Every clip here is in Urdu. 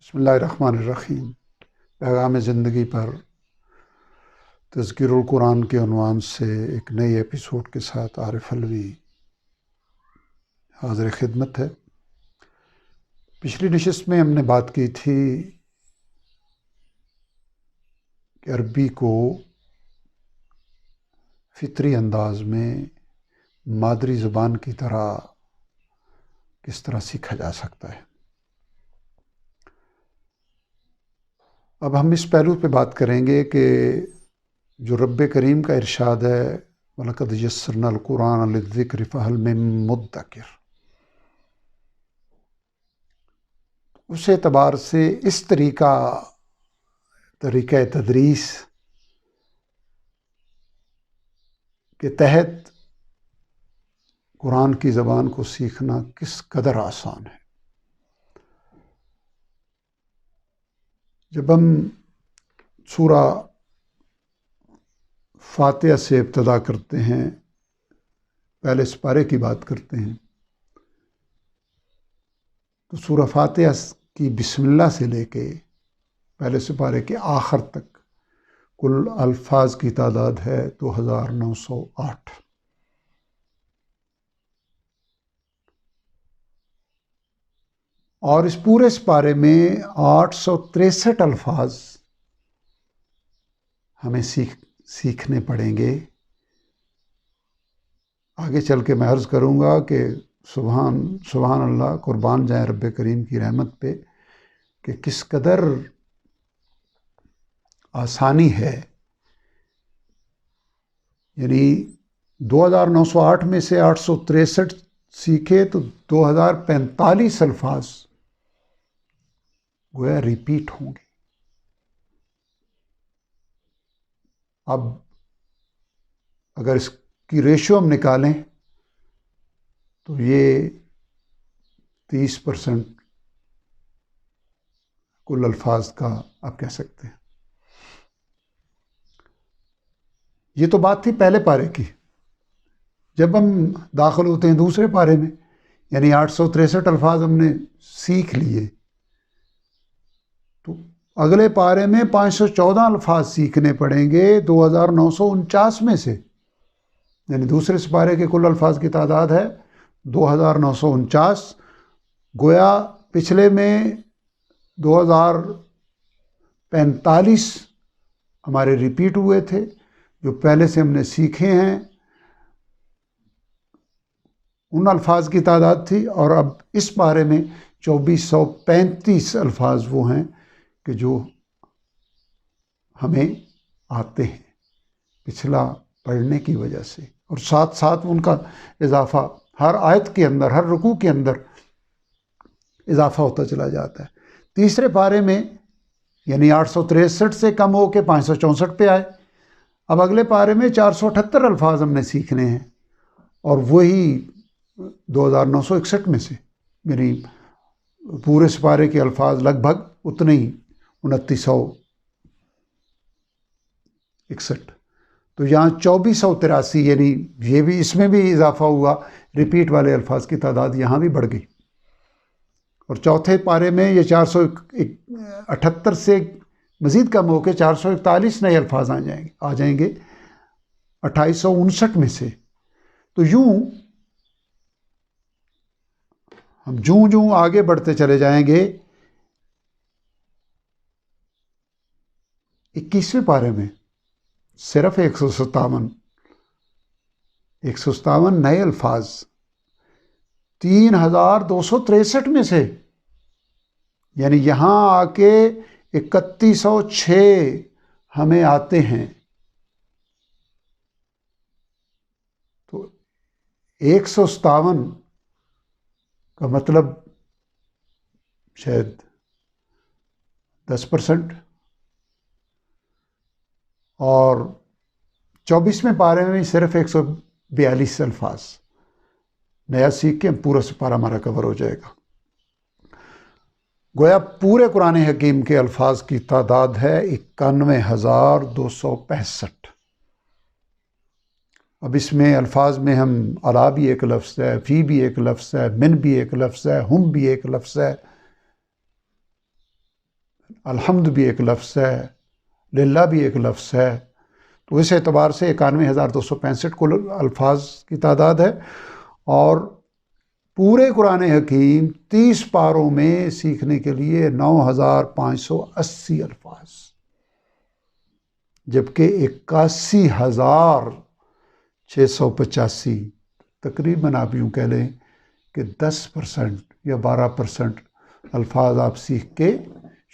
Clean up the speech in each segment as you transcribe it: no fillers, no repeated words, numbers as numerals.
بسم اللہ الرحمن الرحیم۔ پیغام زندگی پر تذکیر القرآن کے عنوان سے ایک نئے ایپیسوڈ کے ساتھ عارف علوی حاضر خدمت ہے۔ پچھلی نشست میں ہم نے بات کی تھی کہ عربی کو فطری انداز میں مادری زبان کی طرح کس طرح سیکھا جا سکتا ہے۔ اب ہم اس پہلو پہ بات کریں گے کہ جو رب کریم کا ارشاد ہے وَلَقَدْ يَسَّرْنَا الْقُرْآنَ لِلذِّكْرِ فَهَلْ مِن مُدَّكِرٍ، اس اعتبار سے اس طریقہ تدریس کے تحت قرآن کی زبان کو سیکھنا کس قدر آسان ہے۔ جب ہم سورہ فاتحہ سے ابتدا کرتے ہیں، پہلے سپارے کی بات کرتے ہیں، تو سورہ فاتحہ کی بسم اللہ سے لے کے پہلے سپارے کے آخر تک کل الفاظ کی تعداد ہے 2908۔ اور اس پورے سپارے میں 863 الفاظ ہمیں سیکھنے پڑیں گے۔ آگے چل کے میں عرض کروں گا کہ سبحان اللہ، قربان جائیں رب کریم کی رحمت پہ کہ کس قدر آسانی ہے۔ یعنی 2908 میں سے 863 سیکھے تو 2045 الفاظ گویا ریپیٹ ہوں گے۔ اب اگر اس کی ریشو ہم نکالیں تو یہ 30% کل الفاظ کا آپ کہہ سکتے ہیں۔ یہ تو بات تھی پہلے پارے کی۔ جب ہم داخل ہوتے ہیں دوسرے پارے میں، یعنی 863 الفاظ ہم نے سیکھ لیے، تو اگلے پارے میں 514 الفاظ سیکھنے پڑیں گے 2949 میں سے۔ یعنی دوسرے سپارے کے کل الفاظ کی تعداد ہے 2949۔ گویا پچھلے میں 2045 ہمارے ریپیٹ ہوئے تھے، جو پہلے سے ہم نے سیکھے ہیں ان الفاظ کی تعداد تھی، اور اب اس پارے میں 2435 الفاظ وہ ہیں کہ جو ہمیں آتے ہیں پچھلا پڑھنے کی وجہ سے، اور ساتھ ساتھ ان کا اضافہ ہر آیت کے اندر، ہر رکوع کے اندر اضافہ ہوتا چلا جاتا ہے۔ تیسرے پارے میں یعنی 863 سے کم ہو کے 564 پہ آئے۔ اب اگلے پارے میں 478 الفاظ ہم نے سیکھنے ہیں، اور وہی 2961 میں سے، یعنی پورے سپارے کے الفاظ لگ بھگ اتنے ہی 2961۔ تو یہاں 2483، یعنی یہ بھی اس میں بھی اضافہ ہوا، ریپیٹ والے الفاظ کی تعداد یہاں بھی بڑھ گئی۔ اور چوتھے پارے میں یہ 478 سے مزید کم ہو کے 441 نئے الفاظ آ جائیں گے 2859 میں سے۔ تو یوں ہم جوں آگے بڑھتے چلے جائیں گے، 21ویں پارے میں صرف 157 نئے الفاظ 3263 میں سے، یعنی یہاں آ کے 3106 ہمیں آتے ہیں۔ تو 157 کا مطلب شاید 10%، اور 24ویں پارے میں صرف 142 الفاظ نیا سیکھ کے پورا سپارہ ہمارا کور ہو جائے گا۔ گویا پورے قرآن حکیم کے الفاظ کی تعداد ہے 91,265۔ اب اس میں الفاظ میں ہم الا بھی ایک لفظ ہے، فی بھی ایک لفظ ہے، من بھی ایک لفظ ہے، ہم بھی ایک لفظ ہے، الحمد بھی ایک لفظ ہے، للہ بھی ایک لفظ ہے، تو اس اعتبار سے 91,265 کل الفاظ کی تعداد ہے، اور پورے قرآن حکیم 30 پاروں میں سیکھنے کے لیے 9,580 الفاظ، جبکہ 81,685 تقریباً آپ یوں کہہ لیں کہ 10% یا 12% الفاظ آپ سیکھ کے،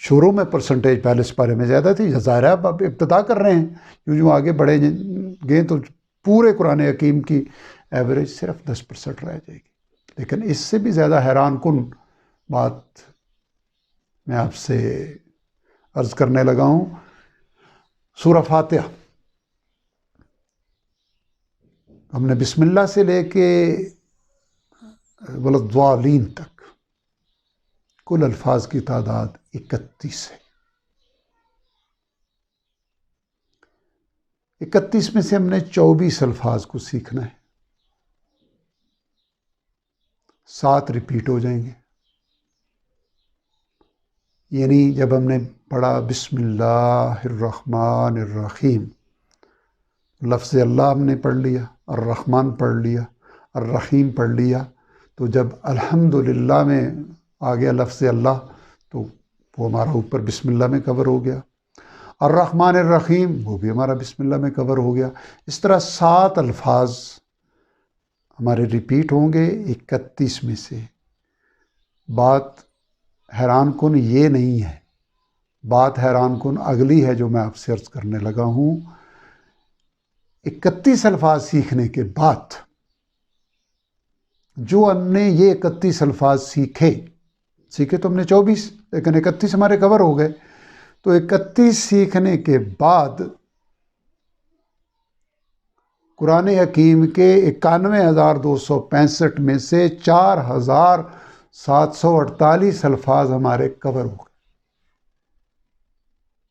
شروع میں پرسنٹیج پہلے اس پارے میں زیادہ تھی، ظاہر ہے اب ابتدا کر رہے ہیں، یوں آگے بڑھے گئے تو پورے قرآن حکیم کی ایوریج صرف 10% رہ جائے گی۔ لیکن اس سے بھی زیادہ حیران کن بات میں آپ سے عرض کرنے لگا ہوں، سورہ فاتحہ ہم نے بسم اللہ سے لے کے ولضالین تک کل الفاظ کی تعداد 31 ہے۔ 31 میں سے ہم نے 24 الفاظ کو سیکھنا ہے، 7 ریپیٹ ہو جائیں گے، یعنی جب ہم نے پڑھا بسم اللہ الرحمن الرحیم، لفظ اللہ ہم نے پڑھ لیا، الرحمن پڑھ لیا، الرحیم پڑھ لیا، تو جب الحمدللہ میں آ گیا لفظ اللہ تو وہ ہمارا اوپر بسم اللہ میں کور ہو گیا، الرحمن الرحیم وہ بھی ہمارا بسم اللہ میں کور ہو گیا۔ اس طرح 7 الفاظ ہمارے ریپیٹ ہوں گے 31 میں سے۔ بات حیران کن یہ نہیں ہے، بات حیران کن اگلی ہے جو میں آپ سے عرض کرنے لگا ہوں۔ 31 الفاظ سیکھنے کے بعد جو ہم نے یہ 31 الفاظ سیکھے تو ہم نے 24، لیکن 31 ہمارے کور ہو گئے، تو 31 سیکھنے کے بعد قرآن حکیم کے 91,265 میں سے 4,748 الفاظ ہمارے کور ہو گئے۔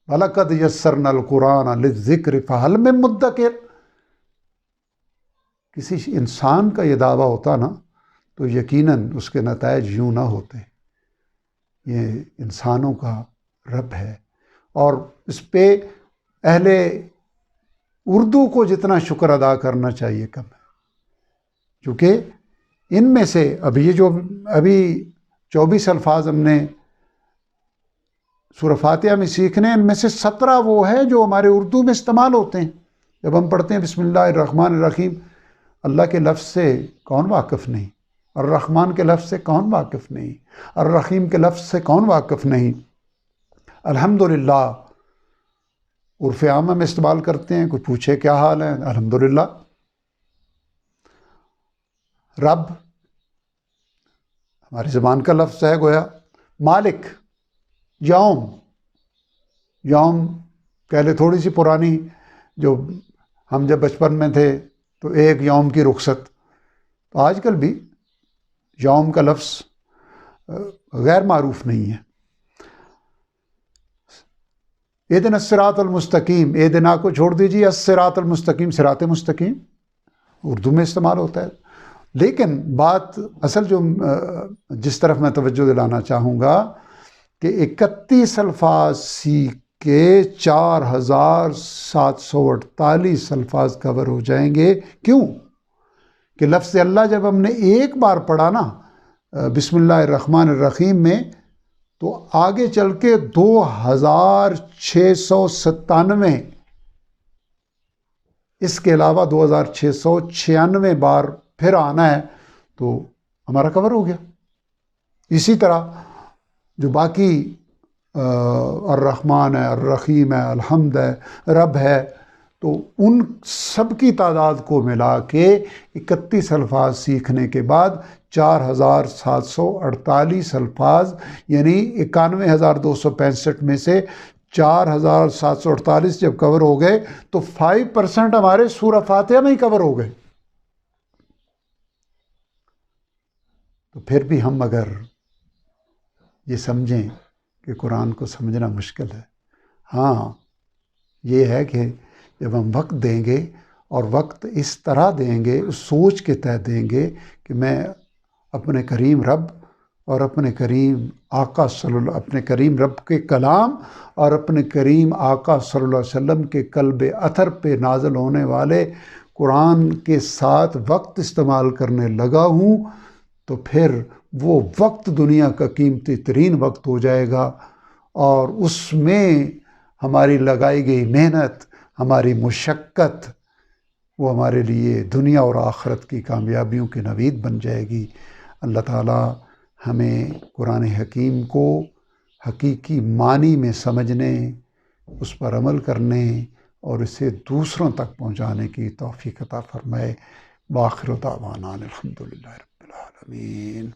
وَلَقَدْ يَسَّرْنَا الْقُرْآنَ لِلذِّكْرِ فَهَلْ مِن مُدَّكِرٍ۔ کسی انسان کا یہ دعویٰ ہوتا نا تو یقیناً اس کے نتائج یوں نہ ہوتے۔ یہ انسانوں کا رب ہے، اور اس پہ اہل اردو کو جتنا شکر ادا کرنا چاہیے کم ہے، کیونکہ ان میں سے ابھی 24 الفاظ ہم نے سورہ فاتحہ میں سیکھنے، ان میں سے 17 وہ ہیں جو ہمارے اردو میں استعمال ہوتے ہیں۔ جب ہم پڑھتے ہیں بسم اللہ الرحمن الرحیم، اللہ کے لفظ سے کون واقف نہیں، الرحمن کے لفظ سے کون واقف نہیں، الرحیم کے لفظ سے کون واقف نہیں۔ الحمدللہ عرف عامہ میں استعمال کرتے ہیں، کوئی پوچھے کیا حال ہے، الحمدللہ۔ رب ہماری زبان کا لفظ ہے گویا، مالک، یوم کہہ لے تھوڑی سی پرانی، جو ہم جب بچپن میں تھے تو ایک یوم کی رخصت، تو آج کل بھی یوم کا لفظ غیر معروف نہیں ہے۔ اہدنا الصراط المستقیم، اہدنا کو چھوڑ دیجیے، الصراط المستقیم، صراط مستقیم اردو میں استعمال ہوتا ہے، لیکن بات اصل جو جس طرف میں توجہ دلانا چاہوں گا کہ 31 الفاظ سیکھ کے 4,748 الفاظ کور ہو جائیں گے۔ کیوں کہ لفظ اللہ جب ہم نے ایک بار پڑھا نا بسم اللہ الرحمن الرحیم میں، تو آگے چل کے 2,697 اس کے علاوہ 2,696 بار پھر آنا ہے تو ہمارا کور ہو گیا۔ اسی طرح جو باقی الرحمن ہے، الرحیم ہے، الحمد ہے، رب ہے، تو ان سب کی تعداد کو ملا کے 31 الفاظ سیکھنے کے بعد 4,748 الفاظ، یعنی 91,265 میں سے 4,748 جب کور ہو گئے تو 5% ہمارے سورہ فاتحہ میں ہی کور ہو گئے۔ تو پھر بھی ہم اگر یہ سمجھیں کہ قرآن کو سمجھنا مشکل ہے، ہاں یہ ہے کہ جب ہم وقت دیں گے، اور وقت اس طرح دیں گے، اس سوچ کے تحت دیں گے کہ میں اپنے کریم رب اور اپنے کریم آقا اپنے کریم رب کے کلام اور اپنے کریم آقا صلی اللہ علیہ وسلم کے قلب اطہر پہ نازل ہونے والے قرآن کے ساتھ وقت استعمال کرنے لگا ہوں تو پھر وہ وقت دنیا کا قیمتی ترین وقت ہو جائے گا، اور اس میں ہماری لگائی گئی محنت، ہماری مشقت، وہ ہمارے لیے دنیا اور آخرت کی کامیابیوں کی نوید بن جائے گی۔ اللہ تعالیٰ ہمیں قرآن حکیم کو حقیقی معنی میں سمجھنے، اس پر عمل کرنے اور اسے دوسروں تک پہنچانے کی توفیق عطا فرمائے۔ وآخر دعوانا الحمدللہ رب العالمین۔